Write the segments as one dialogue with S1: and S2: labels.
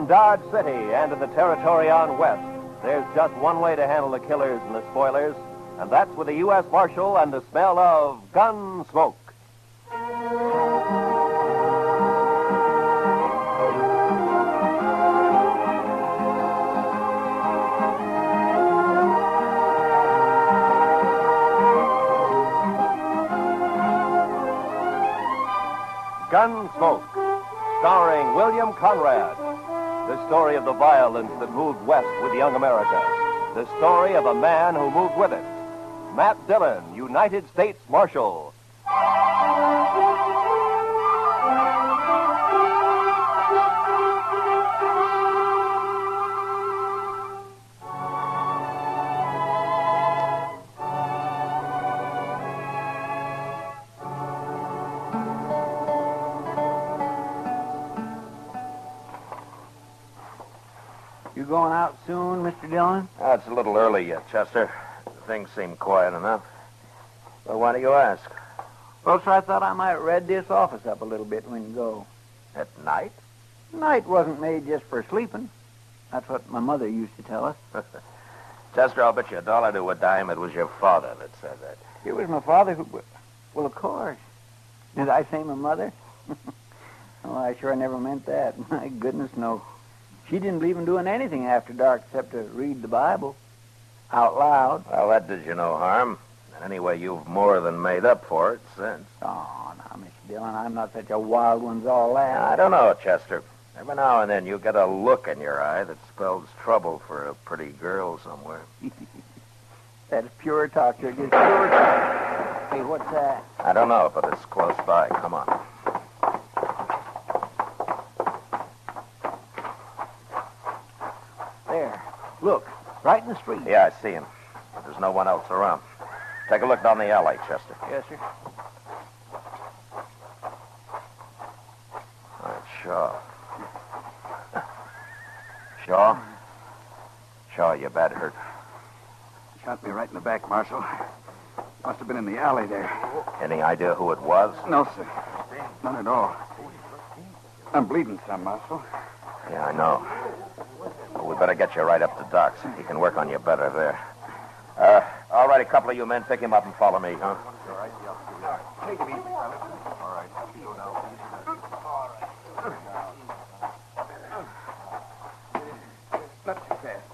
S1: From Dodge City and to the territory on west, there's just one way to handle the killers and the spoilers, and that's with a U.S. Marshal and the smell of Gunsmoke. Gunsmoke, starring William Conrad. The story of the violence that moved west with young America. The story of a man who moved with it. Matt Dillon, United States Marshal.
S2: You going out soon, Mr. Dillon?
S3: It's a little early yet, Chester. Things seem quiet enough. Well, why do you ask?
S2: Well, sir, I thought I might red this office up a little bit when you go.
S3: At night?
S2: Night wasn't made just for sleeping. That's what my mother used to tell us.
S3: Chester, I'll bet you $1 to a dime it was your father that said that.
S2: It was my father who... Well, of course. Did I say my mother? Oh, I sure never meant that. My goodness, no. She didn't believe in doing anything after dark except to read the Bible out loud.
S3: Well, that did you no harm. Anyway, you've more than made up for it since.
S2: Oh, now, Mr. Dillon, I'm not such a wild one's all that.
S3: I don't know, Chester. Every now and then you get a look in your eye that spells trouble for a pretty girl somewhere.
S2: That's pure talk, sir. Just pure talk. Hey, what's that?
S3: I don't know, but it's close by. Come on.
S2: There. Look, right in the street.
S3: Yeah, I see him. But there's no one else around. Take a look down the alley, Chester.
S2: Yes, sir.
S3: All right, Shaw. Shaw? Shaw, you bad hurt.
S4: Shot me right in the back, Marshal. Must have been in the alley there.
S3: Any idea who it was?
S4: No, sir. None at all. I'm bleeding some, Marshal.
S3: Yeah, I know. Well, we better get you right up to Doc's. He can work on you better there. All right, a couple of you men, pick him up and follow me, huh?
S4: All right, yeah. Take it easy, fellas. All right, go down. Not too fast.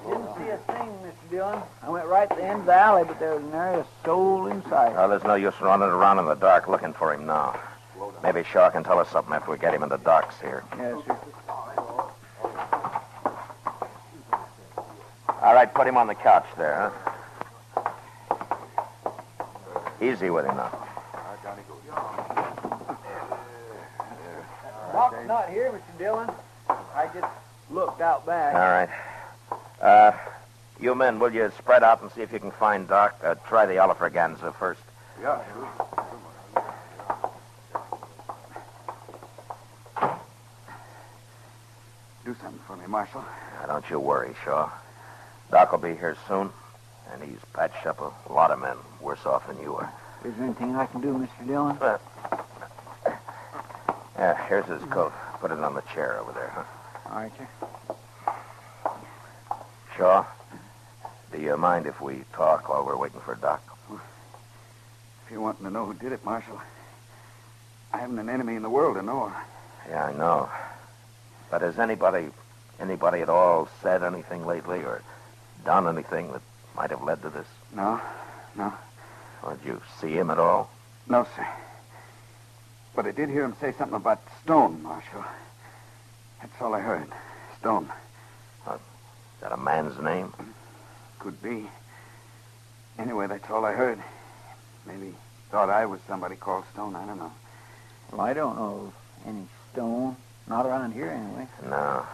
S2: Didn't see a thing, Mr. Dillon. I went right to the end of the alley, but there was nary a soul in sight.
S3: Well, there's no use running around in the dark looking for him now. Maybe Shaw can tell us something after we get him in the docks here.
S2: Yes, sir.
S3: All right, put him on the couch there, huh? Easy with him now.
S2: Doc's not here, Mr. Dillon. I just looked out back.
S3: All right. You men, will you spread out and see if you can find Doc? Try the Alfraganza first.
S4: Yeah, sure. Do something for me, Marshal.
S3: Now, don't you worry, Shaw. Doc will be here soon, and he's patched up a lot of men worse off than you are.
S2: Is there anything I can do, Mr. Dillon?
S3: Yeah, here's his coat. Put it on the chair over there, huh?
S2: All right, sir.
S3: Shaw, do you mind if we talk while we're waiting for Doc?
S4: If you're wanting to know who did it, Marshal, I haven't an enemy in the world to know.
S3: Yeah, I know. But has anybody at all said anything lately or done anything that might have led to this?
S4: No.
S3: Or did you see him at all?
S4: No, sir. But I did hear him say something about Stone, Marshal. That's all I heard. Stone.
S3: Is that a man's name?
S4: Could be. Anyway, that's all I heard. Maybe thought I was somebody called Stone. I don't know.
S2: Well, I don't know of any Stone. Not around here, anyway.
S3: No.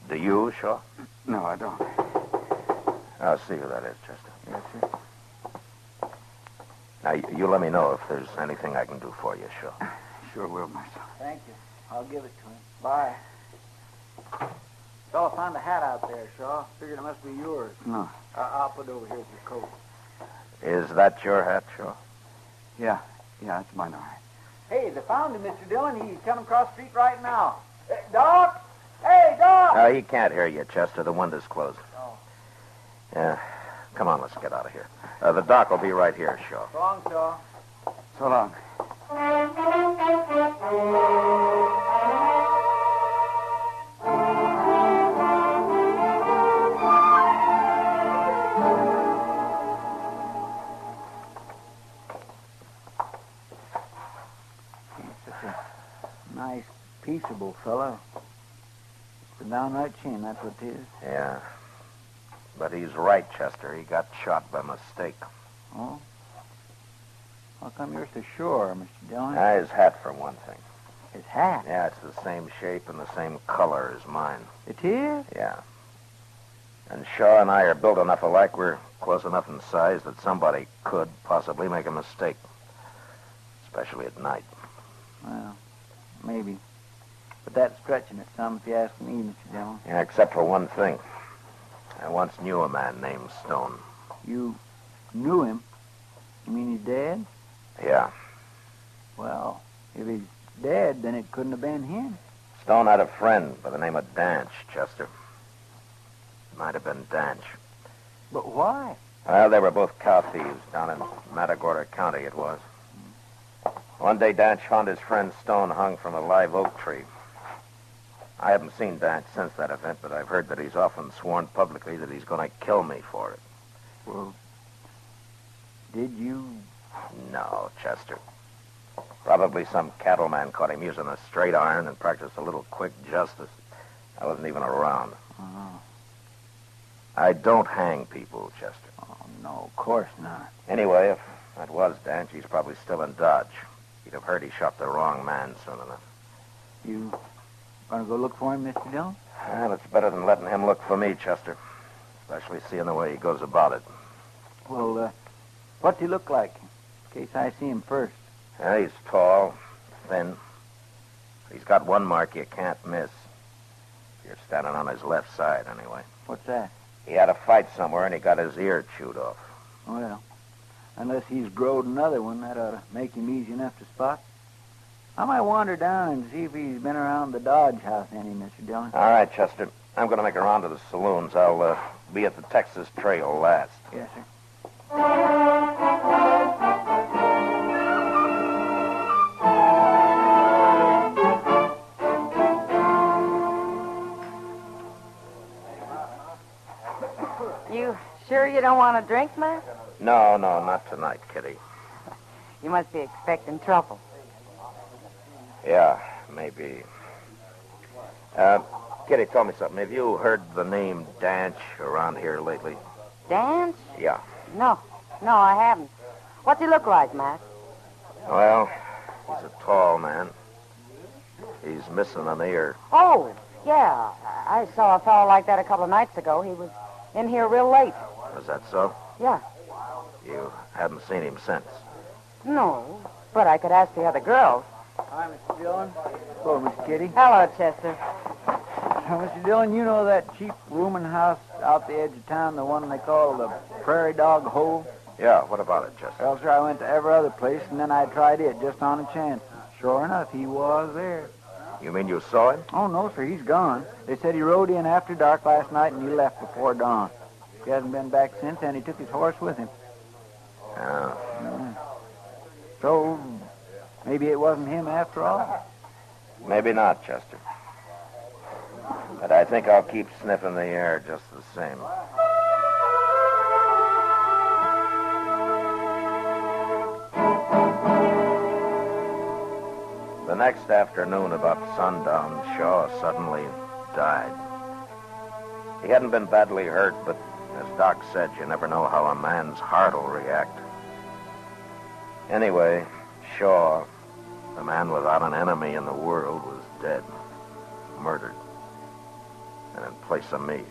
S3: Do you, Shaw?
S4: No, I don't.
S3: I'll see who that is, Chester.
S2: Yes, sir.
S3: Now, you let me know if there's anything I can do for you, Shaw.
S4: Sure will, Marshal.
S2: Thank you. I'll give it to him. Bye. Shaw, I found a hat out there, Shaw. Figured it must be yours.
S4: No.
S2: I'll put it over here with your coat.
S3: Is that your hat, Shaw?
S4: Yeah, it's mine, all right.
S2: Hey, they found him, Mr. Dillon. He's coming across the street right now. Doc! Hey, Doc!
S3: No, he can't hear you, Chester. The window's closed.
S2: Oh.
S3: Yeah. Come on, let's get out of here. The doc will be right here, Shaw.
S2: Wrong, Shaw.
S4: So long.
S2: Nice, peaceable fellow. It's a downright shame, that's what it is.
S3: Yeah. But he's right, Chester. He got shot by mistake.
S2: Oh? How come you're so sure, Mr. Dillon?
S3: His hat, for one thing.
S2: His hat?
S3: Yeah, it's the same shape and the same color as mine.
S2: It is?
S3: Yeah. And Shaw and I are built enough alike, we're close enough in size that somebody could possibly make a mistake. Especially at night.
S2: Well, maybe. But that's stretching it some, if you ask me, Mr. Dillon.
S3: Yeah, except for one thing. I once knew a man named Stone.
S2: You knew him? You mean he's dead?
S3: Yeah.
S2: Well, if he's dead, then it couldn't have been him.
S3: Stone had a friend by the name of Danch, Chester. It might have been Danch.
S2: But why?
S3: Well, they were both cow thieves down in Matagorda County, it was. One day, Danch found his friend Stone hung from a live oak tree. I haven't seen Danch since that event, but I've heard that he's often sworn publicly that he's going to kill me for it.
S2: Well, did you?
S3: No, Chester. Probably some cattleman caught him using a straight iron and practiced a little quick justice. I wasn't even around.
S2: Oh.
S3: I don't hang people, Chester.
S2: Oh, no, of course not.
S3: Anyway, if that was Danch, he's probably still in Dodge. He'd have heard he shot the wrong man soon enough.
S2: You want to go look for him, Mr. Dillon?
S3: Well, it's better than letting him look for me, Chester. Especially seeing the way he goes about it.
S2: Well, what's he look like? In case I see him first.
S3: Yeah, he's tall, thin. He's got one mark you can't miss. You're standing on his left side, anyway.
S2: What's that?
S3: He had a fight somewhere, and he got his ear chewed off.
S2: Well, unless he's growed another one, that ought to make him easy enough to spot. I might wander down and see if he's been around the Dodge house any, Mr. Dillon.
S3: All right, Chester. I'm going to make a round to the saloons. I'll be at the Texas Trail last.
S2: Yes, sir.
S5: You sure you don't want a drink, Matt?
S3: No, not tonight, Kitty.
S5: You must be expecting trouble.
S3: Yeah, maybe. Kitty, tell me something. Have you heard the name Danch around here lately?
S5: Dance?
S3: Yeah.
S5: No, I haven't. What's he look like, Matt?
S3: Well, he's a tall man. He's missing an ear.
S5: Oh, yeah. I saw a fellow like that a couple of nights ago. He was in here real late.
S3: Was that so?
S5: Yeah.
S3: You haven't seen him since?
S5: No, but I could ask the other girls.
S2: Hi, Mr. Dillon. Hello, Miss Kitty.
S5: Hello, Chester.
S2: Mr. Dillon, you know that cheap rooming house out the edge of town, the one they call the Prairie Dog Hole?
S3: Yeah, what about it, Chester?
S2: Well, sir, I went to every other place, and then I tried it just on a chance. Sure enough, he was there.
S3: You mean you saw him?
S2: Oh, no, sir, he's gone. They said he rode in after dark last night, and he left before dawn. He hasn't been back since, and he took his horse with him.
S3: Yeah.
S2: So, maybe it wasn't him after all?
S3: Maybe not, Chester. But I think I'll keep sniffing the air just the same. The next afternoon, about sundown, Shaw suddenly died. He hadn't been badly hurt, but as Doc said, you never know how a man's heart will react. Anyway, Shaw, the man without an enemy in the world, was dead, murdered, and in place of me.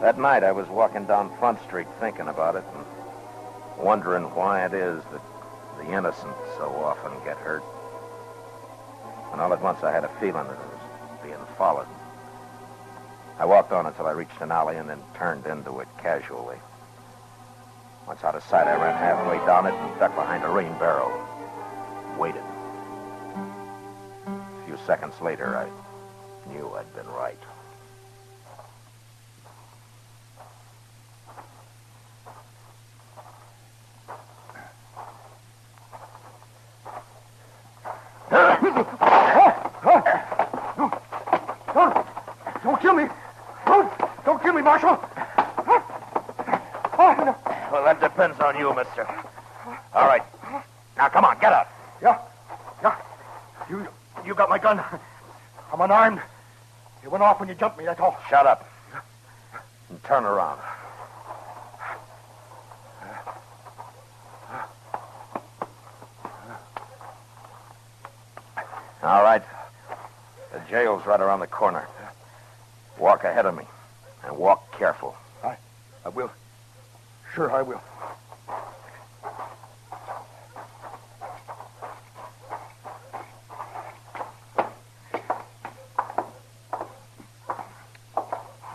S3: That night, I was walking down Front Street thinking about it and wondering why it is that the innocent so often get hurt. And all at once, I had a feeling that I was being followed. I walked on until I reached an alley and then turned into it casually. Once out of sight, I ran halfway down it and ducked behind a rain barrel. Waited. A few seconds later, I knew I'd been right.
S4: Don't kill me. Don't kill me, Marshal. Oh, no.
S3: Well, that depends on you, mister. All right. Now, come on, get up.
S4: Yeah. You got my gun. I'm unarmed. It went off when you jumped me, that's all.
S3: Shut up. And turn around. All right. The jail's right around the corner. Walk ahead of me. And walk careful.
S4: I will. Sure, I will.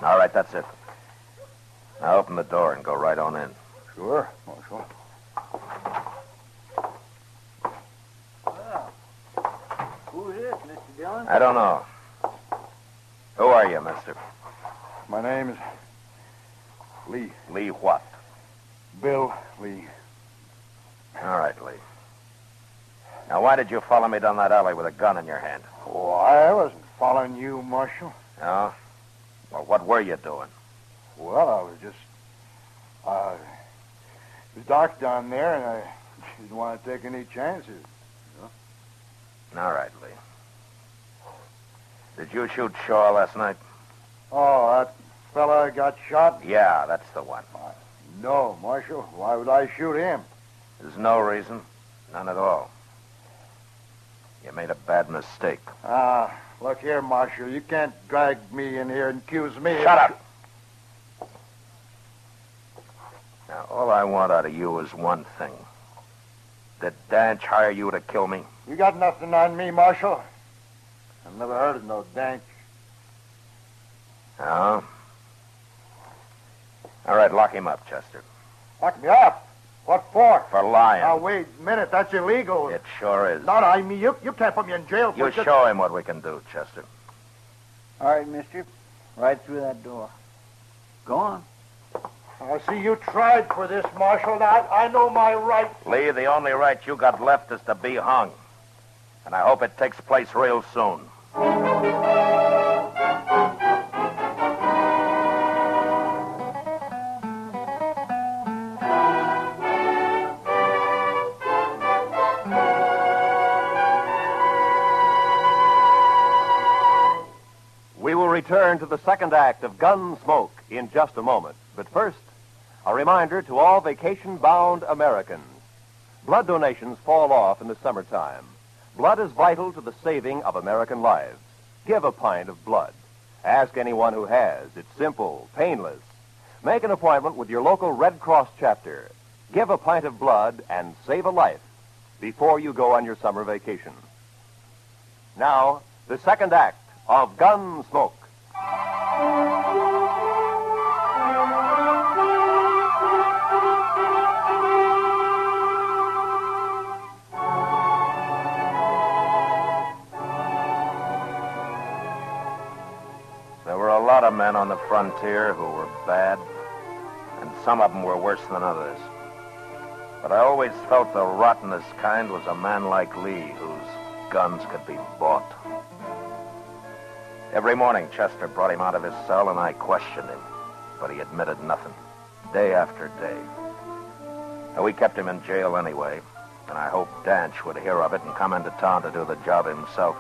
S3: All right, that's it. Now open the door and go right on in.
S4: Sure, Marshal.
S2: Who's this, Mr. Dillon?
S3: I don't know. Who are you, mister?
S4: My name's Lee.
S3: Lee what?
S4: Bill Lee.
S3: All right, Lee. Now, why did you follow me down that alley with a gun in your hand?
S4: Oh, I wasn't following you, Marshal.
S3: No? Well, what were you doing?
S4: Well, I was just... it was dark down there, and I didn't want to take any chances.
S3: All right, Lee. Did you shoot Shaw last night?
S4: Oh, that fella got shot?
S3: Yeah, that's the one.
S4: No, Marshal. Why would I shoot him?
S3: There's no reason. None at all. You made a bad mistake.
S4: Look here, Marshal. You can't drag me in here and accuse me.
S3: Shut up! Now, all I want out of you is one thing. Did Danch hire you to kill me?
S4: You got nothing on me, Marshal. I've never heard of no Danch.
S3: No? All right, lock him up, Chester.
S4: Lock me up? What for?
S3: For lying.
S4: Now, wait a minute. That's illegal.
S3: It sure is.
S4: Not I mean, you can't put me in jail for
S3: You show him what we can do, Chester.
S2: All right, mister. Right through that door. Go on.
S4: I see you tried for this, Marshal. Now, I know my rights.
S3: Lee, the only right you got left is to be hung. And I hope it takes place real soon.
S1: We will return to the second act of Gunsmoke in just a moment. But first, a reminder to all vacation-bound Americans. Blood donations fall off in the summertime. Blood is vital to the saving of American lives. Give a pint of blood. Ask anyone who has. It's simple, painless. Make an appointment with your local Red Cross chapter. Give a pint of blood and save a life before you go on your summer vacation. Now, the second act of Gunsmoke.
S3: There were a lot of men on the frontier who were bad, and some of them were worse than others. But I always felt the rottenest kind was a man like Lee, whose guns could be bought. Every morning, Chester brought him out of his cell, and I questioned him, but he admitted nothing, day after day. And we kept him in jail anyway, and I hoped Danch would hear of it and come into town to do the job himself.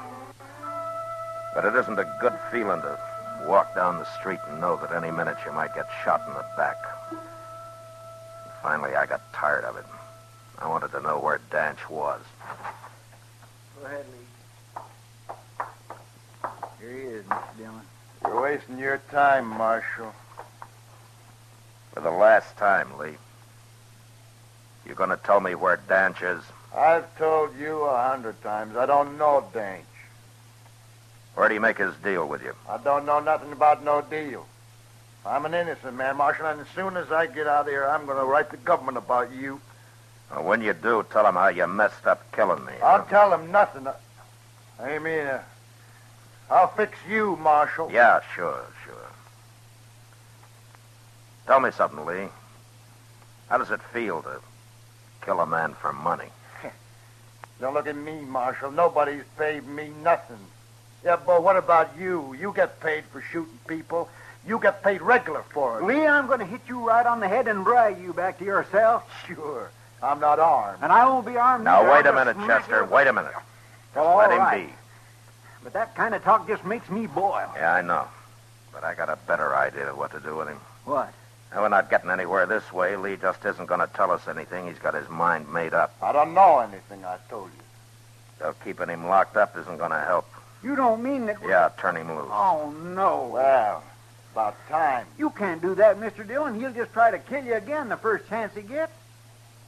S3: But it isn't a good feeling to walk down the street and know that any minute you might get shot in the back. And finally, I got tired of it. I wanted to know where Danch was.
S2: Go ahead, Lee. Here he is, Mr. Dillon.
S4: You're wasting your time, Marshal.
S3: For the last time, Lee. You going to tell me where Danch is?
S4: I've told you 100 times. I don't know Danch.
S3: Where'd he make his deal with you?
S4: I don't know nothing about no deal.
S6: I'm an innocent man, Marshal, and as soon as I get out of here, I'm going to write the government about you.
S3: Well, when you do, tell them how you messed up killing me.
S6: I'll tell them nothing. I mean, I'll fix you, Marshal.
S3: Yeah, sure. Tell me something, Lee. How does it feel to kill a man for money?
S6: Don't look at me, Marshal. Nobody's paid me nothing. Yeah, but what about you? You get paid for shooting people. You get paid regular for it.
S2: Lee, I'm going to hit you right on the head and drag you back to your cell.
S6: Sure. I'm not armed.
S2: And I won't be armed
S3: Now,
S2: either.
S3: wait a
S2: I'll
S3: minute,
S2: just smack
S3: Chester.
S2: you.
S3: Wait a minute.
S2: All
S3: Let him
S2: right.
S3: be.
S2: But that kind of talk just makes me boil.
S3: Yeah, I know. But I got a better idea of what to do with him.
S2: What?
S3: Now, we're not getting anywhere this way. Lee just isn't going to tell us anything. He's got his mind made up.
S6: I don't know anything, I told you.
S3: So keeping him locked up isn't going to help.
S2: You don't mean that...
S3: Yeah, turn him loose.
S2: Oh, no.
S6: Well, about time.
S2: You can't do that, Mr. Dillon. He'll just try to kill you again the first chance he gets.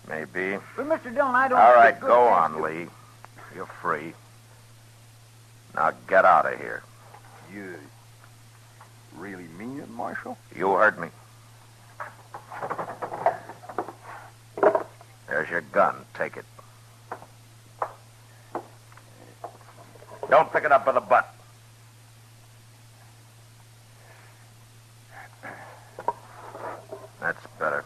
S3: Maybe.
S2: But, Mr. Dillon, I don't...
S3: All
S2: think
S3: right,
S2: it's good
S3: go
S2: chance
S3: on,
S2: to-
S3: Lee. You're free. Now get out of here.
S6: You really mean it, Marshal?
S3: You heard me. There's your gun. Take it. Don't pick it up by the butt. That's better.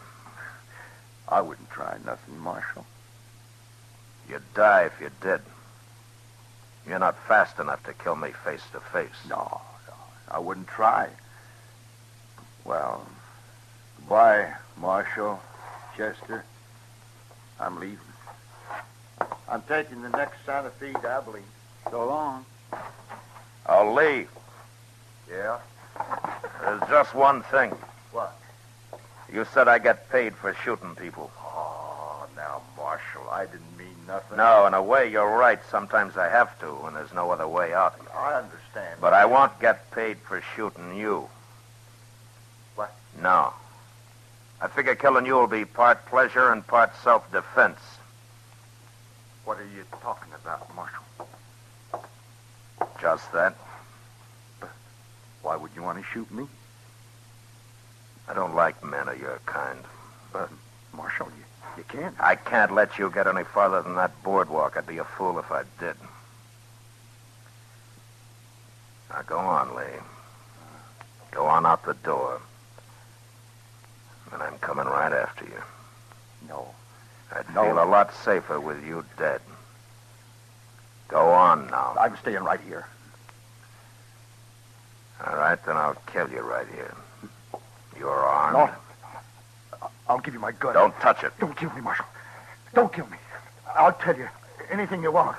S6: I wouldn't try nothing, Marshal.
S3: You'd die if you did. You're not fast enough to kill me face to face.
S6: No, I wouldn't try. Well, goodbye, Marshal, Chester. I'm leaving. I'm taking the next Santa Fe to Abilene.
S2: So long.
S3: Oh, Lee,
S6: Yeah?
S3: there's just one thing.
S6: What?
S3: You said I get paid for shooting people.
S6: Oh, now, Marshal, I didn't mean nothing.
S3: No, in a way, you're right. Sometimes I have to, when there's no other way out.
S6: I understand.
S3: But I won't get paid for shooting you.
S6: What?
S3: No. I figure killing you will be part pleasure and part self-defense.
S6: What are you talking about, Marshal?
S3: Just that.
S6: Why would you want to shoot me?
S3: I don't like men of your kind.
S6: But, Marshal, you can't.
S3: I can't let you get any farther than that boardwalk. I'd be a fool if I did. Now, go on, Lee. Go on out the door. And I'm coming right after you.
S6: No.
S3: I'd feel a lot safer with you dead. Go on now.
S6: I'm staying right here.
S3: All right, then I'll kill you right here. You're armed.
S6: No. I'll give you my gun.
S3: Don't touch it.
S6: Don't kill me, Marshal. Don't kill me. I'll tell you anything you want.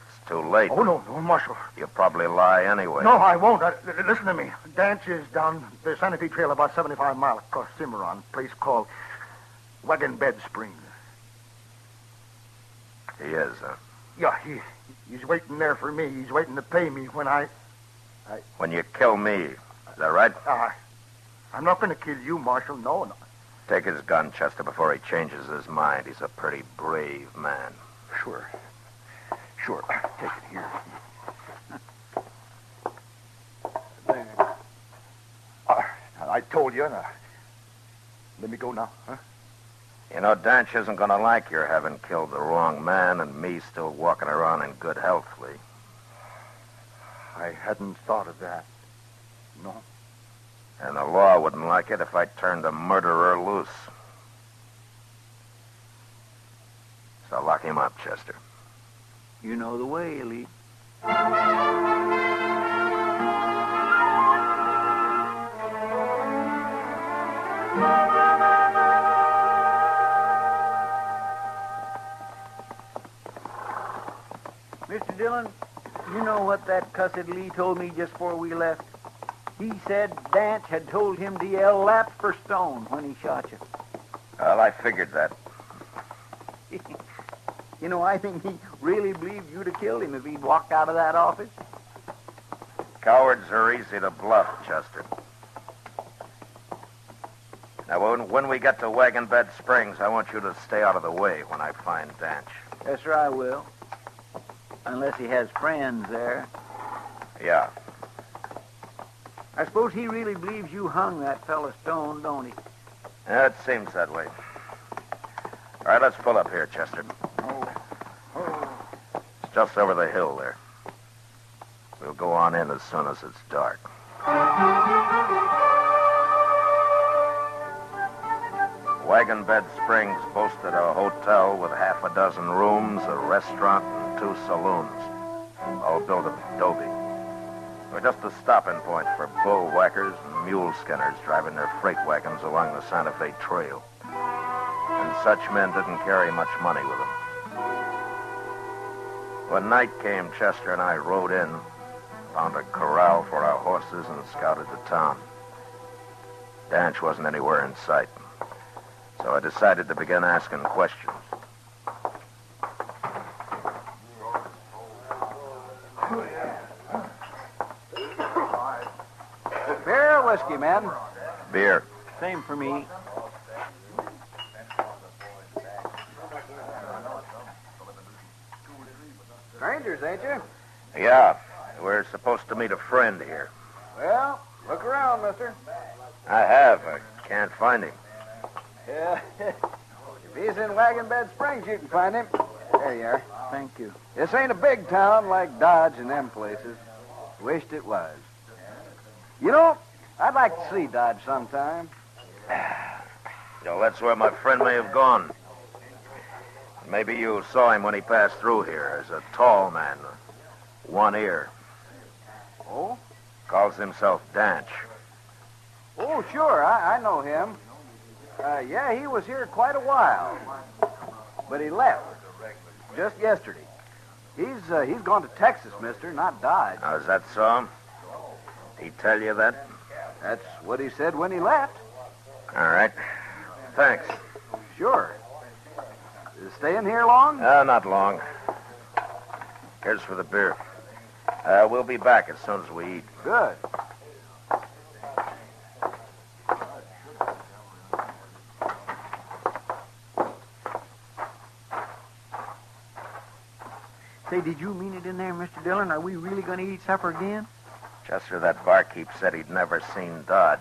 S3: It's too late.
S6: Oh, no, Marshal.
S3: You'll probably lie anyway.
S6: No, I won't. Listen to me. Dance is down the Santa Fe Trail about 75 miles across Cimarron, a place called Wagon Bed Springs.
S3: He is, huh?
S6: Yeah, he's waiting there for me. He's waiting to pay me when
S3: When you kill me. Is that right?
S6: I'm not going to kill you, Marshal. No.
S3: Take his gun, Chester, before he changes his mind. He's a pretty brave man.
S6: Sure. Take it here.
S2: There.
S6: I told you. Let me go now, huh?
S3: You know, Danch isn't going to like your having killed the wrong man and me still walking around in good health, Lee.
S6: I hadn't thought of that. No.
S3: And the law wouldn't like it if I turned a murderer loose. So lock him up, Chester.
S2: You know the way, Lee. Mr. Dillon, you know what that cussed Lee told me just before we left? He said Dance had told him to yell "Lap for Stone" when he shot you.
S3: Well, I figured that.
S2: You know, I think he really believed you'd have killed him if he'd walked out of that office.
S3: Cowards are easy to bluff, Chester. Now, when we get to Wagon Bed Springs, I want you to stay out of the way when I find Danch.
S2: Yes, sir, I will. Unless he has friends there.
S3: Yeah.
S2: I suppose he really believes you hung that fella Stone, don't he?
S3: Yeah, it seems that way. All right, let's pull up here, Chester. It's just over the hill there. We'll go on in as soon as it's dark. Wagon Bed Springs boasted a hotel with half a dozen rooms, a restaurant, and 2 saloons, all built of adobe. They were just a stopping point for bull whackers and mule skinners driving their freight wagons along the Santa Fe Trail. And such men didn't carry much money with them. When night came, Chester and I rode in, found a corral for our horses, and scouted the town. Danch wasn't anywhere in sight, so I decided to begin asking questions.
S2: Beer or whiskey, man?
S3: Beer.
S2: Same for me. Strangers, ain't you?
S3: Yeah, we're supposed to meet a friend here.
S2: Well, look around, mister.
S3: I have. I can't find him.
S2: Yeah. If he's in Wagon Bed Springs, you can find him. There you are. Thank you. This ain't a big town like Dodge and them places. Wished it was. You know, I'd like to see Dodge sometime.
S3: That's where my friend may have gone. Maybe you saw him when he passed through here. As a tall man, one ear.
S2: Oh?
S3: Calls himself Danch.
S2: Oh, sure. I know him. Yeah, he was here quite a while. But he left. Just yesterday. He's gone to Texas, mister, not Dodge.
S3: Now, is that so? He tell you that?
S2: That's what he said when he left.
S3: All right. Thanks.
S2: Sure. Staying here long?
S3: Not long. Here's for the beer. We'll be back as soon as we eat.
S2: Good. Say, did you mean it in there, Mr. Dillon? Are we really going to eat supper again?
S3: Chester, that barkeep said he'd never seen Dodge.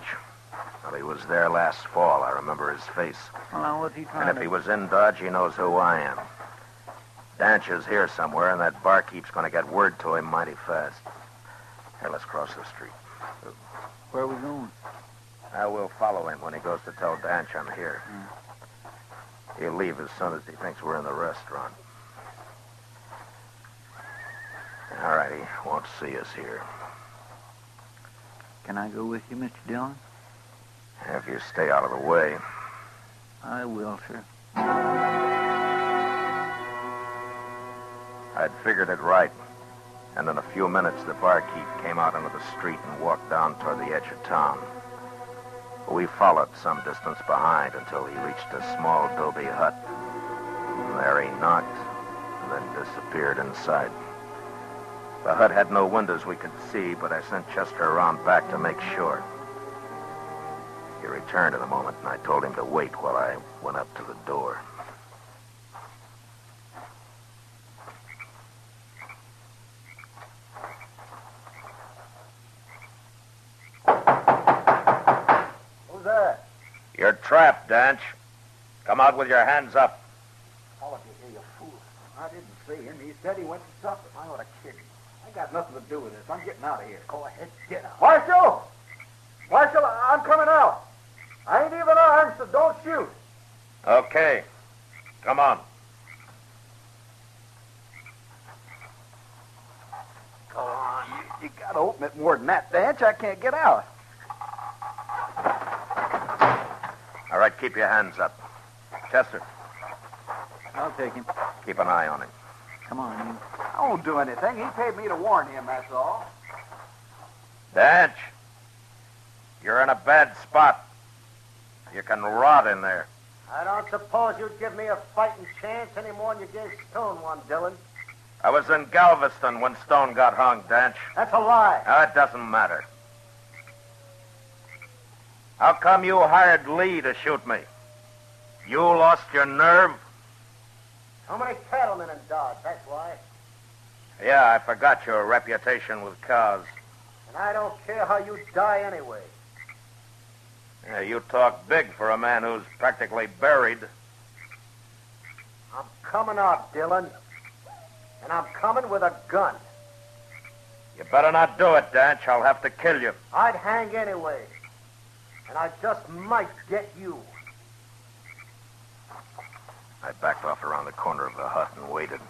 S3: Well, he was there last fall. I remember his face.
S2: Well, now, what's he trying
S3: And if he was in Dodge, he knows who I am. Danch is here somewhere, and that barkeep's going to get word to him mighty fast. Here, let's cross the street.
S2: Where are we going?
S3: I will follow him when he goes to tell Danch I'm here. He'll leave as soon as he thinks we're in the restaurant. All right, he won't see us here.
S2: Can I go with you, Mr. Dillon?
S3: If you stay out of the way.
S2: I will, sir.
S3: I'd figured it right. And in a few minutes, the barkeep came out into the street and walked down toward the edge of town. We followed some distance behind until he reached a small adobe hut. And there he knocked and then disappeared inside. The hut had no windows we could see, but I sent Chester around back to make sure. He returned in a moment, and I told him to wait while I went up to the door.
S6: Who's that?
S3: You're trapped, Danch. Come out with your hands up.
S6: All of you here, you fool. I didn't see him. He said he went to supper. I ought to kid you. I got nothing to do with this. I'm getting out of here. Go ahead, get out. Marshal! Marshal, I'm coming out. I ain't even armed, so don't shoot.
S3: Okay. Come on.
S2: Go on. You got to open it more than that, Danch. I can't get out.
S3: All right, keep your hands up. Chester,
S2: I'll take him.
S3: keep an eye on him.
S2: Come on, you.
S6: I won't do anything. He paid me to warn him, that's all.
S3: Danch, you're in a bad spot. You can rot in there.
S6: I don't suppose you'd give me a fighting chance any more than you gave Stone one, Dillon.
S3: I was in Galveston when Stone got hung, Danch.
S6: That's a lie.
S3: It doesn't matter. How come you hired Lee to shoot me? You lost your nerve?
S6: How many cattlemen in Dodge, that's why.
S3: Yeah, I forgot your reputation with cars.
S6: And I don't care how you die anyway.
S3: Yeah, you talk big for a man who's practically buried.
S6: I'm coming out, Dillon. And I'm coming with a gun.
S3: You better not do it, Danch. I'll have to kill you.
S6: I'd hang anyway. And I just might get you.
S3: I backed off around the corner of the hut and waited.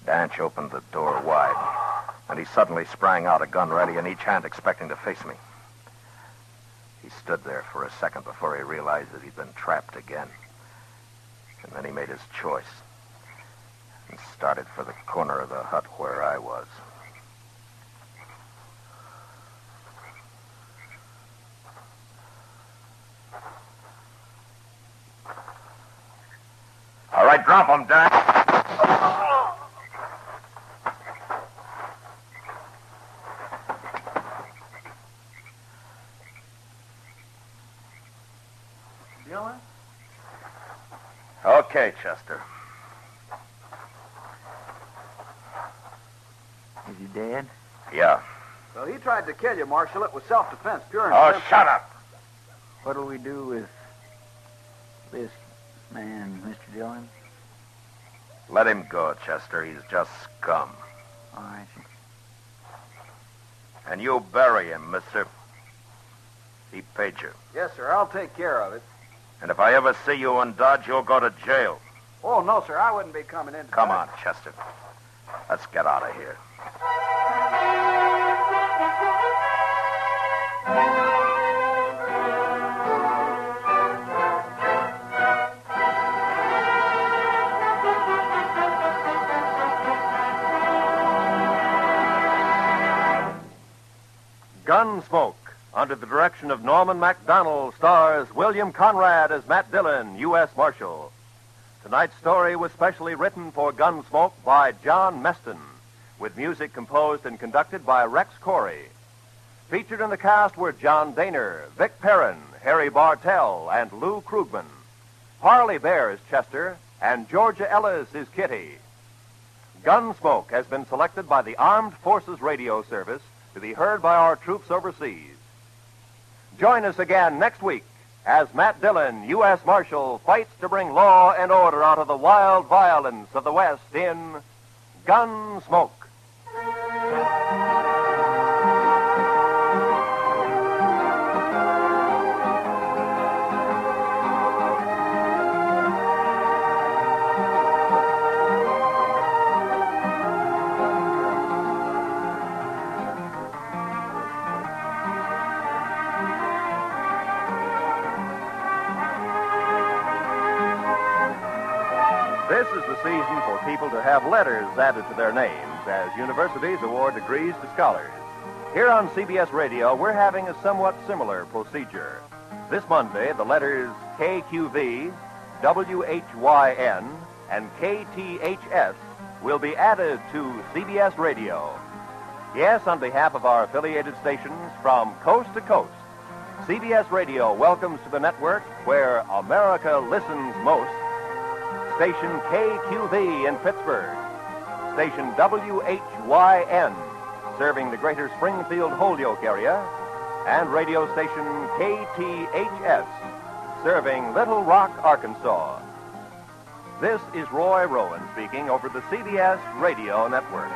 S3: Danch opened the door wide, and he suddenly sprang out, a gun ready in each hand, expecting to face me. He stood there for a second before he realized that he'd been trapped again. And then he made his choice and started for the corner of the hut where I was. All right, drop him, Dan.
S6: Dillon?
S3: Okay, Chester.
S2: Is he dead?
S3: Yeah.
S6: Well, he tried to kill you, Marshal. It was self-defense, pure and
S3: Oh,
S6: simple.
S3: shut up.
S2: What'll we do with this man, Mr. Dillon?
S3: Let him go, Chester. He's just scum.
S2: All right.
S3: And you bury him, mister. He paid you.
S6: Yes, sir. I'll take care of it.
S3: And if I ever see you in Dodge, you'll go to jail.
S6: Oh, no, sir. I wouldn't be coming in.
S3: Come on, Chester. Let's get out of here.
S1: Gunsmoke, under the direction of Norman MacDonald, stars William Conrad as Matt Dillon, U.S. Marshal. Tonight's story was specially written for Gunsmoke by John Meston, with music composed and conducted by Rex Corey. Featured in the cast were John Daner, Vic Perrin, Harry Bartell, and Lou Krugman. Harley Bear is Chester, and Georgia Ellis is Kitty. Gunsmoke has been selected by the Armed Forces Radio Service to be heard by our troops overseas. Join us again next week as Matt Dillon, U.S. Marshal, fights to bring law and order out of the wild violence of the West in Gunsmoke. This is the season for people to have letters added to their names as universities award degrees to scholars. Here on CBS Radio, we're having a somewhat similar procedure. This Monday, the letters KQV, WHYN, and KTHS will be added to CBS Radio. Yes, on behalf of our affiliated stations from coast to coast, CBS Radio welcomes to the network where America listens most, station KQV in Pittsburgh, station WHYN, serving the greater Springfield-Holyoke area, and radio station KTHS, serving Little Rock, Arkansas. This is Roy Rowan speaking over the CBS Radio Network.